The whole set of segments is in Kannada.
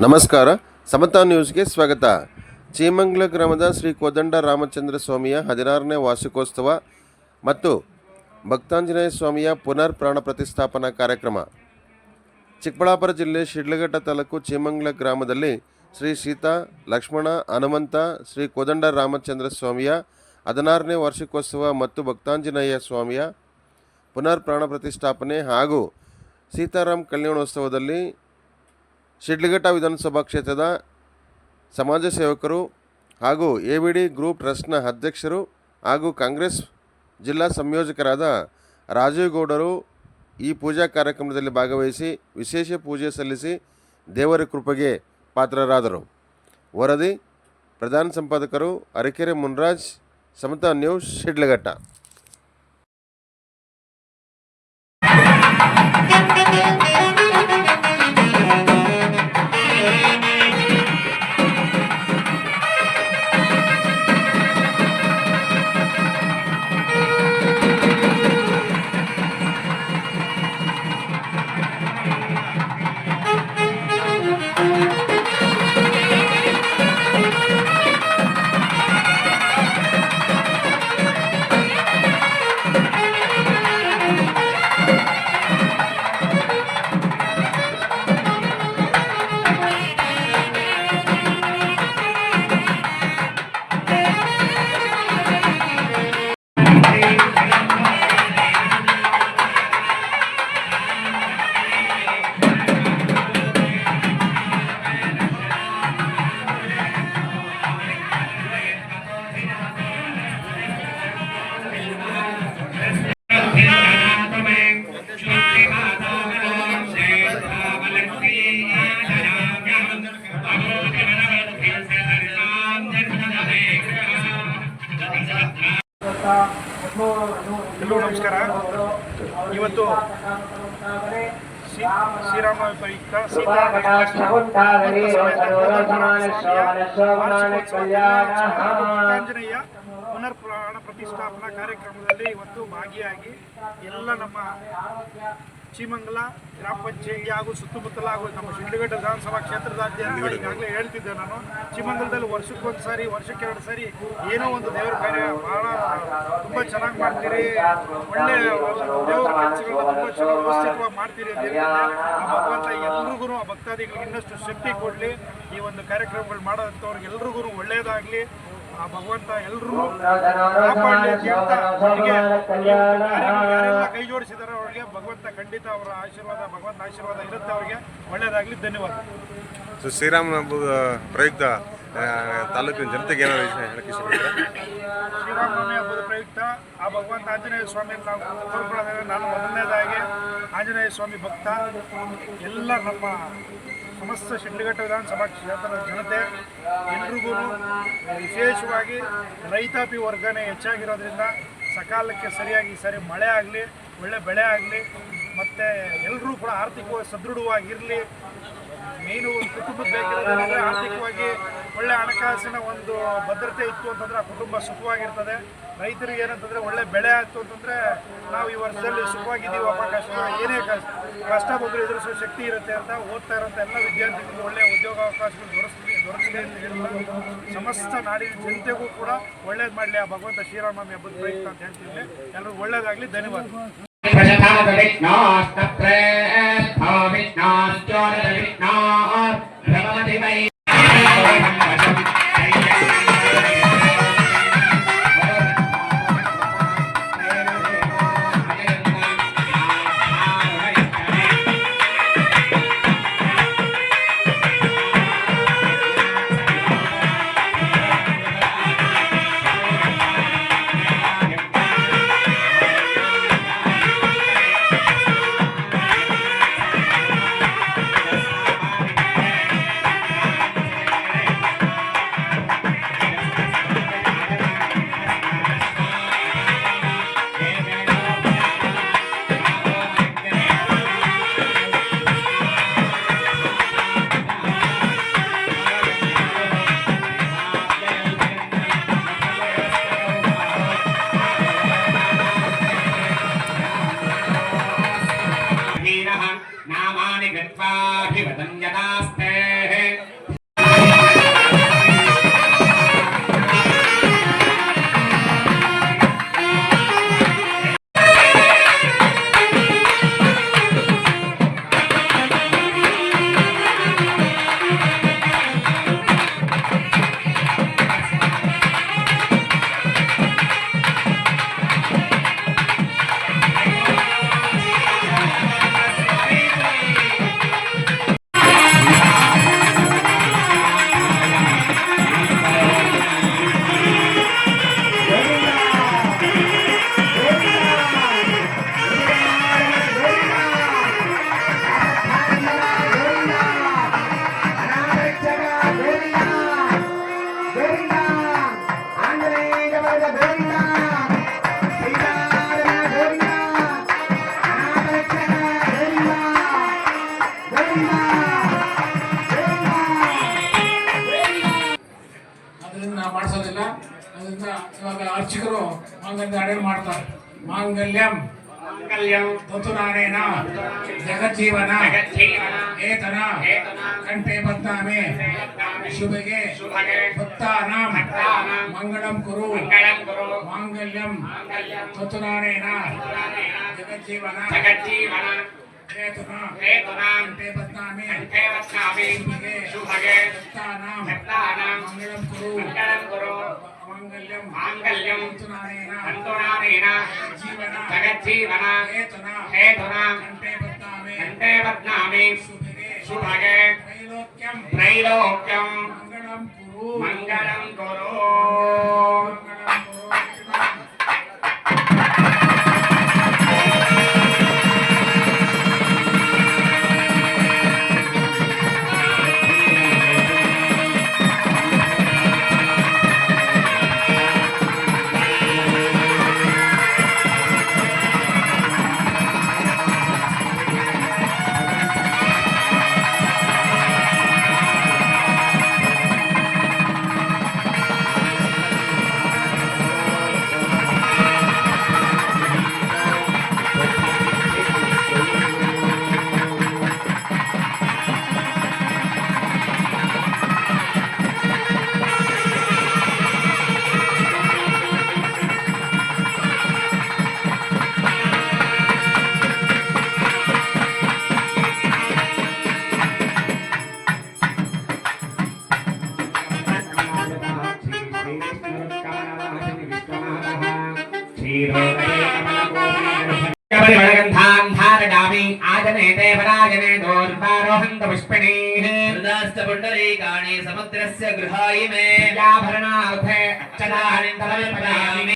ನಮಸ್ಕಾರ. ಸಮತಾ ನ್ಯೂಸ್ಗೆ ಸ್ವಾಗತ. ಚೀಮಂಗ್ಲ ಗ್ರಾಮದ ಶ್ರೀ ಕೋದಂಡ ರಾಮಚಂದ್ರ ಸ್ವಾಮಿಯ 16ನೇ ವಾರ್ಷಿಕೋತ್ಸವ ಮತ್ತು ಭಕ್ತಾಂಜನೇಯ ಸ್ವಾಮಿಯ ಪುನರ್ ಪ್ರಾಣ ಪ್ರತಿಷ್ಠಾಪನಾ ಕಾರ್ಯಕ್ರಮ ಚಿಕ್ಕಬಳ್ಳಾಪುರ ಜಿಲ್ಲೆ ಶಿಡ್ಲಘಟ್ಟ ತಾಲೂಕು ಚೀಮಂಗ್ಲ ಗ್ರಾಮದಲ್ಲಿ ಶ್ರೀ ಸೀತಾ ಲಕ್ಷ್ಮಣ ಹನುಮಂತ ಶ್ರೀ ಕೋದಂಡ ರಾಮಚಂದ್ರ ಸ್ವಾಮಿಯ 16ನೇ ವಾರ್ಷಿಕೋತ್ಸವ ಮತ್ತು ಭಕ್ತಾಂಜನೇಯ ಸ್ವಾಮಿಯ ಪುನರ್ ಪ್ರಾಣ ಪ್ರತಿಷ್ಠಾಪನೆ ಹಾಗೂ ಸೀತಾರಾಮ್ ಕಲ್ಯಾಣೋತ್ಸವದಲ್ಲಿ ಶಿಡ್ಲಘಟ್ಟ ವಿಧಾನಸಭಾ ಕ್ಷೇತ್ರದ ಸಮಾಜ ಸೇವಕರು ಹಾಗೂ ಎವಿಡಿ ಗ್ರೂಪ್ ಟ್ರಸ್ಟ್ನ ಅಧ್ಯಕ್ಷರು ಹಾಗೂ ಕಾಂಗ್ರೆಸ್ ಜಿಲ್ಲಾ ಸಂಯೋಜಕರಾದ ರಾಜೀವ್ ಗೌಡರು ಈ ಪೂಜಾ ಕಾರ್ಯಕ್ರಮದಲ್ಲಿ ಭಾಗವಹಿಸಿ ವಿಶೇಷ ಪೂಜೆ ಸಲ್ಲಿಸಿ ದೇವರ ಕೃಪೆಗೆ ಪಾತ್ರರಾದರು. ವರದಿ ಪ್ರಧಾನ ಸಂಪಾದಕರು ಅರಕೆರೆ ಮುನ್ರಾಜ್, ಸಮತಾ ನ್ಯೂಸ್, ಶಿಡ್ಲಘಟ್ಟ. ಎಲ್ಲರೂ ನಮಸ್ಕಾರ. ಇವತ್ತು ಶ್ರೀರಾಮ ಪ್ರಯುಕ್ತ ಭಕ್ತಾಂಜನೇಯ ಪುನರ್ ಪ್ರಾಣ ಪ್ರತಿಷ್ಠಾಪನಾ ಕಾರ್ಯಕ್ರಮದಲ್ಲಿ ಇವತ್ತು ಭಾಗಿಯಾಗಿ ಎಲ್ಲ ನಮ್ಮ ಚೀಮಂಗಲ ಗ್ರಾಮ ಪಂಚಾಯತಿ ಹಾಗೂ ಸುತ್ತಮುತ್ತಲ ಹಾಗೂ ನಮ್ಮ ಶಿಡ್ಲಘಟ್ಟ ವಿಧಾನಸಭಾ ಕ್ಷೇತ್ರದಾದ್ಯಂತ ಈಗಾಗಲೇ ಹೇಳ್ತಿದ್ದೆ ನಾನು. ಚೀಮಂಗಲದಲ್ಲಿ ವರ್ಷಕ್ಕೊಂದು ಸಾರಿ, ವರ್ಷಕ್ಕೆ 2 ಸಾರಿ ಏನೋ ಒಂದು ದೇವರ ಕಾರ್ಯ ಭಾಳ ತುಂಬ ಚೆನ್ನಾಗಿ ಮಾಡ್ತೀರಿ, ಒಳ್ಳೆ ದೇವರ ಕೆಲಸಗಳನ್ನ ತುಂಬ ಚೆನ್ನಾಗಿ ವ್ಯವಸ್ಥಿತವಾಗಿ ಮಾಡ್ತೀರಿ ಅಂತ ಹೇಳ್ತಾರೆ. ಆ ಭಗವಂತ ಎಲ್ರಿಗೂ, ಆ ಭಕ್ತಾದಿಗಳಿಗೆ ಇನ್ನಷ್ಟು ಶಕ್ತಿ ಕೊಡಲಿ. ಈ ಒಂದು ಕಾರ್ಯಕ್ರಮಗಳು ಮಾಡೋಂಥವ್ರಿಗೆ ಎಲ್ರಿಗೂ ಒಳ್ಳೆಯದಾಗಲಿ. ಆ ಭಗವಂತ ಎಲ್ಲರೂ ಕಾಪಾಡಲಿ ಅಂತ ಹೇಳ್ತಾ, ಯಾರೆಲ್ಲ ಕೈ ಜೋಡಿಸಿದಾರೆ ಅವರಿಗೆ ಭಗವಂತ ಖಂಡಿತ ಅವರ ಆಶೀರ್ವಾದ, ಭಗವಂತ ಆಶೀರ್ವಾದ ಇರುತ್ತೆ. ಅವರಿಗೆ ಒಳ್ಳೆಯದಾಗಲಿ. ಧನ್ಯವಾದ. ಶ್ರೀರಾಮ ಪ್ರಯುಕ್ತ ತಾಲೂಕಿನ ಜನತೆಗೆ ಏನಾದ್ರು ಹೇಳಕ್ಕೆ ಇಷ್ಟಪಡ್ತಾರೆ? ಶ್ರೀರಾಮನವಮಿ ಹಬ್ಬದ ಪ್ರಯುಕ್ತ ಆ ಭಗವಂತ ಆಂಜನೇಯ ಸ್ವಾಮಿಯನ್ನು ನಾವು ಕೋರ್ಕೊಳ್ಳೋದಾದ್ರೆ, ನಾನು ಮೊದಲನೇದಾಗಿ ಆಂಜನೇಯ ಸ್ವಾಮಿ ಭಕ್ತ. ಎಲ್ಲ ನಮ್ಮ ಸಮಸ್ತ ಶಿಡ್ಲಘಟ್ಟ ವಿಧಾನಸಭಾ ಕ್ಷೇತ್ರದ ಜನತೆ ಎಲ್ರಿಗೂ, ವಿಶೇಷವಾಗಿ ರೈತಾಪಿ ವರ್ಗನೇ ಹೆಚ್ಚಾಗಿರೋದ್ರಿಂದ ಸಕಾಲಕ್ಕೆ ಸರಿಯಾಗಿ ಈ ಸರಿ ಮಳೆ ಆಗಲಿ, ಒಳ್ಳೆ ಬೆಳೆ ಆಗಲಿ, ಮತ್ತು ಎಲ್ಲರೂ ಕೂಡ ಆರ್ಥಿಕವಾಗಿ ಸದೃಢವಾಗಿರಲಿ. ಮೇನು ಒಂದು ಕುಟುಂಬದ ಬೇಕಿರೋದಂದರೆ ಆರ್ಥಿಕವಾಗಿ ಒಳ್ಳೆ ಹಣಕಾಸಿನ ಒಂದು ಭದ್ರತೆ ಇತ್ತು ಅಂತಂದರೆ ಆ ಕುಟುಂಬ ಸುಖವಾಗಿರ್ತದೆ. ರೈತರಿಗೆ ಏನಂತಂದರೆ ಒಳ್ಳೆ ಬೆಳೆ ಆಯಿತು ಅಂತಂದರೆ ನಾವು ಈ ವರ್ಷದಲ್ಲಿ ಸುಖವಾಗಿದ್ದೀವಪ್ಪ, ಏನೇ ಕಷ್ಟ ಬಂದರೂ ಎದುರಿಸೋ ಶಕ್ತಿ ಇರುತ್ತೆ ಅಂತ ಓದ್ತಾ ಇರೋಂಥ ಎಲ್ಲ ವಿದ್ಯಾರ್ಥಿಗಳಿಗೆ ಒಳ್ಳೆಯ ಉದ್ಯೋಗಾವಕಾಶಗಳು ದೊರಕಲಿ ಅಂತ ಹೇಳಿದ್ರೆ, ಸಮಸ್ತ ನಾಡಿನ ಜನತೆಗೂ ಕೂಡ ಒಳ್ಳೇದು ಮಾಡಲಿ ಆ ಭಗವಂತ ಶ್ರೀರಾಮನವಮಿ ಹಬ್ಬದ ಪ್ರಯುಕ್ತ ಅಂತ ಹೇಳ್ತಿದ್ದೆ. ಎಲ್ಲರಿಗೂ ಒಳ್ಳೇದಾಗಲಿ. ಧನ್ಯವಾದ. नामानि गत्वाभिवदन् यदास्ते ಇವಾಗ ಅರ್ಚಕರು ಮಾಂಗಲ್ಯ ಅಡೆ ಮಾಡ್ತಾರೆ. ಮಾಂಗಲ್ಯಂ ತತುರಾನೇನ ಜಗಜ್ಜೀವನ ಏತನ ಕಂಠೆ ಬದ್ನಾಮಿ ಶುಭಗೆ ಭಕ್ತಾನಾಂ ಮಂಗಳಂ ಕುರು ಮಾಂಗಲ್ಯಂ ತತುರಾನೇನ ಜಗಜ್ಜೀವನ ಏತನ ಕಂಠೆ ಬದ್ನಾಮಿ ಶುಭಗೆ ಭಕ್ತಾನಾಂ ಮಂಗಳಂ ಕುರು ಮಾಂಗಲ್ಯಂ ತಂತುನಾನೇನ ಜಗಜ್ಜೀವನ ಹೇತುನಾ ಕಂಠೆ ಬದ್ನಾಮಿ ಶುಭಗೆ ತ್ರೈಲೋಕ್ಯಂ ಮಂಗಳಂ ಕುರು आजनेते पराजने दोर्वारोहन्त पुष्पिणीः पुण्डरीकाणि समुद्रस्य गृहाय मे याभरणार्थे अच्चदानि तलविपदामि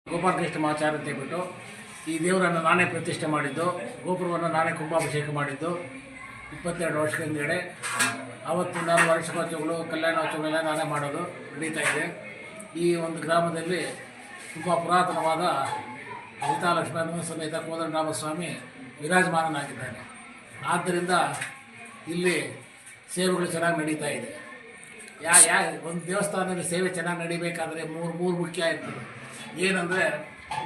ಗೋಪಾಲಕೃಷ್ಣ ಮಾಚಾರ್ಯ ಅಂತ ಹೇಳ್ಬಿಟ್ಟು ಈ ದೇವರನ್ನು ನಾನೇ ಪ್ರತಿಷ್ಠೆ ಮಾಡಿದ್ದು, ಗೋಪುರವನ್ನು ನಾನೇ ಕುಂಭಾಭಿಷೇಕ ಮಾಡಿದ್ದು 22 ವರ್ಷಗಳ ಹಿಂದೆಡೆ. ಆವತ್ತು ನಾನು ವಾರ್ಷಿಕೋತ್ಸವಗಳು, ಕಲ್ಯಾಣೋತ್ಸವಗಳೆಲ್ಲ ನಾನೇ ಮಾಡೋದು ನಡೀತಾ ಇದೆ. ಈ ಒಂದು ಗ್ರಾಮದಲ್ಲಿ ತುಂಬ ಪುರಾತನವಾದ ಸೀತಾಲಕ್ಷ್ಮಣ ಸಮೇತ ಕೋದಂಡರಾಮಸ್ವಾಮಿ ವಿರಾಜಮಾನನಾಗಿದ್ದಾನೆ. ಆದ್ದರಿಂದ ಇಲ್ಲಿ ಸೇವೆಗಳು ಚೆನ್ನಾಗಿ ನಡೀತಾ ಇದೆ. ಒಂದು ದೇವಸ್ಥಾನದಲ್ಲಿ ಸೇವೆ ಚೆನ್ನಾಗಿ ನಡಿಬೇಕಾದ್ರೆ ಮೂರು ಮುಖ್ಯ ಇರ್ತದೆ. ಏನಂದರೆ,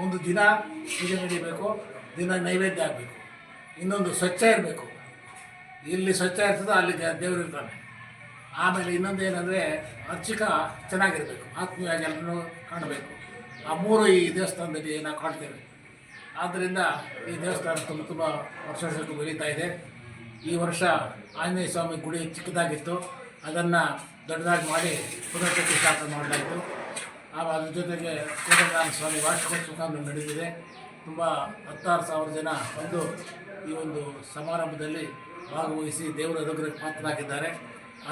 ಒಂದು ದಿನ ಪೂಜೆ ನಡೀಬೇಕು, ದಿನ ನೈವೇದ್ಯ ಆಗಬೇಕು, ಇನ್ನೊಂದು ಸ್ವಚ್ಛ ಇರಬೇಕು. ಇಲ್ಲಿ ಸ್ವಚ್ಛ ಇರ್ತದೆ, ಅಲ್ಲಿ ದೇವರು ಇರ್ತಾನೆ. ಆಮೇಲೆ ಇನ್ನೊಂದೇನೆಂದರೆ ಅರ್ಚಕ ಚೆನ್ನಾಗಿರಬೇಕು, ಆತ್ಮೀಯವಾಗಿ ಎಲ್ಲರೂ ಕಾಣಬೇಕು. ಆ ಮೂರು ಈ ದೇವಸ್ಥಾನದಲ್ಲಿ ನಾವು ಕಾಣ್ತೇವೆ. ಆದ್ದರಿಂದ ಈ ದೇವಸ್ಥಾನ ತುಂಬ ವರ್ಷಕ್ಕೆ ಬೆಳೀತಾ ಇದೆ. ಈ ವರ್ಷ ಆಂಜನೇಯ ಸ್ವಾಮಿ ಗುಡಿ ಚಿಕ್ಕದಾಗಿತ್ತು, ಅದನ್ನು ದೊಡ್ಡದಾಗಿ ಮಾಡಿ ಪುನರ್ ಪ್ರತಿಷ್ಠಾಪನೆ ಮಾಡಲಾಯಿತು. ಅದ್ರ ಜೊತೆಗೆ ಕೋದಂಡರಾಮ ಸ್ವಾಮಿ ವಾರ್ಷಿಕೋತ್ಸವ ನಡೆದಿದೆ. ತುಂಬ 16,000 ಜನ ಬಂದು ಈ ಒಂದು ಸಮಾರಂಭದಲ್ಲಿ ಭಾಗವಹಿಸಿ ದೇವರ ಅನುಗ್ರಹಕ್ಕೆ ಪಾತ್ರರಾಗಿದ್ದಾರೆ.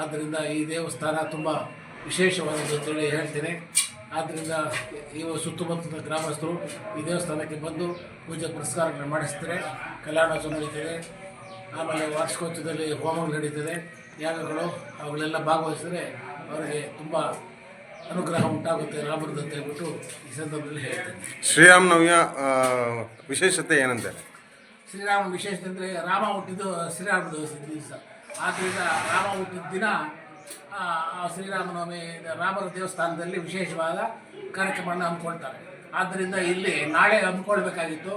ಆದ್ದರಿಂದ ಈ ದೇವಸ್ಥಾನ ತುಂಬ ವಿಶೇಷವಾದದ್ದು ಅಂತೇಳಿ ಹೇಳ್ತೀನಿ. ಆದ್ದರಿಂದ ಈ ಸುತ್ತಮುತ್ತಲ ಗ್ರಾಮಸ್ಥರು ಈ ದೇವಸ್ಥಾನಕ್ಕೆ ಬಂದು ಪೂಜೆ ಪುರಸ್ಕಾರಗಳನ್ನು ಮಾಡಿಸ್ತಾರೆ. ಕಲ್ಯಾಣೋತ್ಸವ ನಡೀತದೆ, ಆಮೇಲೆ ವಾರ್ಷಿಕೋತ್ಸವದಲ್ಲಿ ಹೋಮಗಳು ನಡೀತದೆ, ಯಾಗಗಳು ಅವುಗಳೆಲ್ಲ ಭಾಗವಹಿಸಿದರೆ ಅವರಿಗೆ ತುಂಬ ಅನುಗ್ರಹ ಉಂಟಾಗುತ್ತೆ ರಾಮರದ್ದು ಅಂತ ಹೇಳ್ಬಿಟ್ಟು ಈ ಸಂದರ್ಭದಲ್ಲಿ ಹೇಳ್ತೇನೆ. ಶ್ರೀರಾಮನವಮಿಯ ವಿಶೇಷತೆ ಏನಂತಾರೆ? ಶ್ರೀರಾಮ ವಿಶೇಷತೆ ಅಂದರೆ ರಾಮ ಹುಟ್ಟಿದ್ದು ಶ್ರೀರಾಮನ ದಿವಸ. ಆದ್ದರಿಂದ ರಾಮ ಹುಟ್ಟಿದ ದಿನ ಶ್ರೀರಾಮನವಮಿ ರಾಮರ ದೇವಸ್ಥಾನದಲ್ಲಿ ವಿಶೇಷವಾದ ಕಾರ್ಯಕ್ರಮವನ್ನು ಹಮ್ಮಿಕೊಳ್ತಾರೆ. ಆದ್ದರಿಂದ ಇಲ್ಲಿ ನಾಳೆ ಹಮ್ಮಿಕೊಳ್ಬೇಕಾಗಿತ್ತು,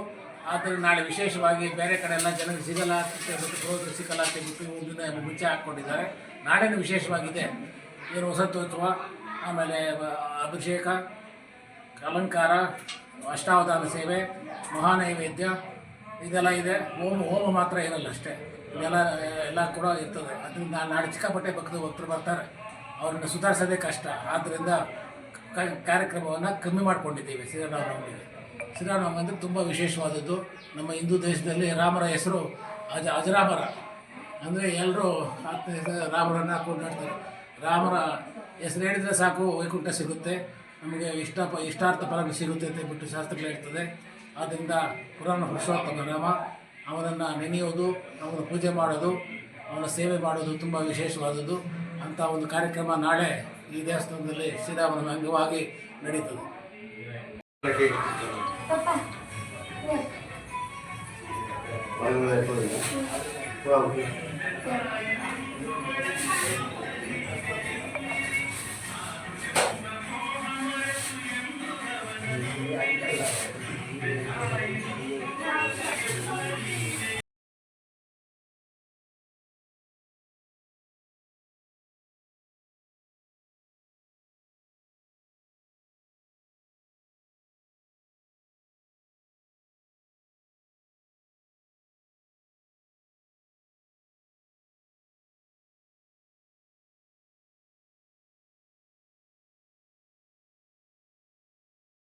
ಆದರೆ ನಾಳೆ ವಿಶೇಷವಾಗಿ ಬೇರೆ ಕಡೆ ಎಲ್ಲ ಜನರಿಗೆ ಸಿಗಲ್ಲ ಅಂತೇಳ್ಬಿಟ್ಟು ಸಿಗಲ್ಲ ಅಂತೇಳ್ಬಿಟ್ಟು ಒಂದಿನ ಮುಂಚೆ ಹಾಕ್ಕೊಂಡಿದ್ದಾರೆ. ನಾಳೆನೂ ವಿಶೇಷವಾಗಿದೆ. ಏನು ವಸಂತೋತ್ಸವ, ಆಮೇಲೆ ಅಭಿಷೇಕ, ಅಲಂಕಾರ, ಅಷ್ಟಾವಧಾನ ಸೇವೆ, ಮಹಾನೈವೇದ್ಯ ಇದೆಲ್ಲ ಇದೆ. ಹೋಮ ಮಾತ್ರ ಇರಲ್ಲ ಅಷ್ಟೇ, ಎಲ್ಲ ಕೂಡ ಇರ್ತದೆ. ಅದರಿಂದ ನಾಳೆ ಸಿಕ್ಕಾಪಟ್ಟೆ ಭಕ್ತರು ಬರ್ತಾರೆ, ಅವ್ರನ್ನ ಸುಧಾರಿಸೋದೇ ಕಷ್ಟ. ಆದ್ದರಿಂದ ಕಾರ್ಯಕ್ರಮವನ್ನು ಕಮ್ಮಿ ಮಾಡ್ಕೊಂಡಿದ್ದೀವಿ. ಶ್ರೀರಾಮನವಮಿ ಅಂದರೆ ತುಂಬ ವಿಶೇಷವಾದದ್ದು. ನಮ್ಮ ಹಿಂದೂ ದೇಶದಲ್ಲಿ ರಾಮರ ಹೆಸರು ಅಜರಾಮರ, ಅಂದರೆ ಎಲ್ಲರೂ ರಾಮರನ್ನು ಕೊಂಡಾಡ್ತಾರೆ. ರಾಮರ ಹೆಸರು ಹೇಳಿದರೆ ಸಾಕು ವೈಕುಂಠ ಸಿಗುತ್ತೆ, ನಮಗೆ ಇಷ್ಟಾರ್ಥ ಫಲಗಳು ಸಿಗುತ್ತೆ ಅಂತ ಬಿಟ್ಟು ಶಾಸ್ತ್ರಗಳು ಹೇಳ್ತದೆ. ಆದ್ದರಿಂದ ಪುರಾಣ ಪುರುಷೋತ್ತಮ ರಾಮ, ಅವನನ್ನು ನೆನೆಯೋದು, ಅವನ ಪೂಜೆ ಮಾಡೋದು, ಅವನ ಸೇವೆ ಮಾಡೋದು ತುಂಬ ವಿಶೇಷವಾದದ್ದು. ಅಂಥ ಒಂದು ಕಾರ್ಯಕ್ರಮ ನಾಳೆ ಈ ದೇವಸ್ಥಾನದಲ್ಲಿ ಶ್ರೀರಾಮನ ಅಂಗವಾಗಿ ನಡೀತದೆ.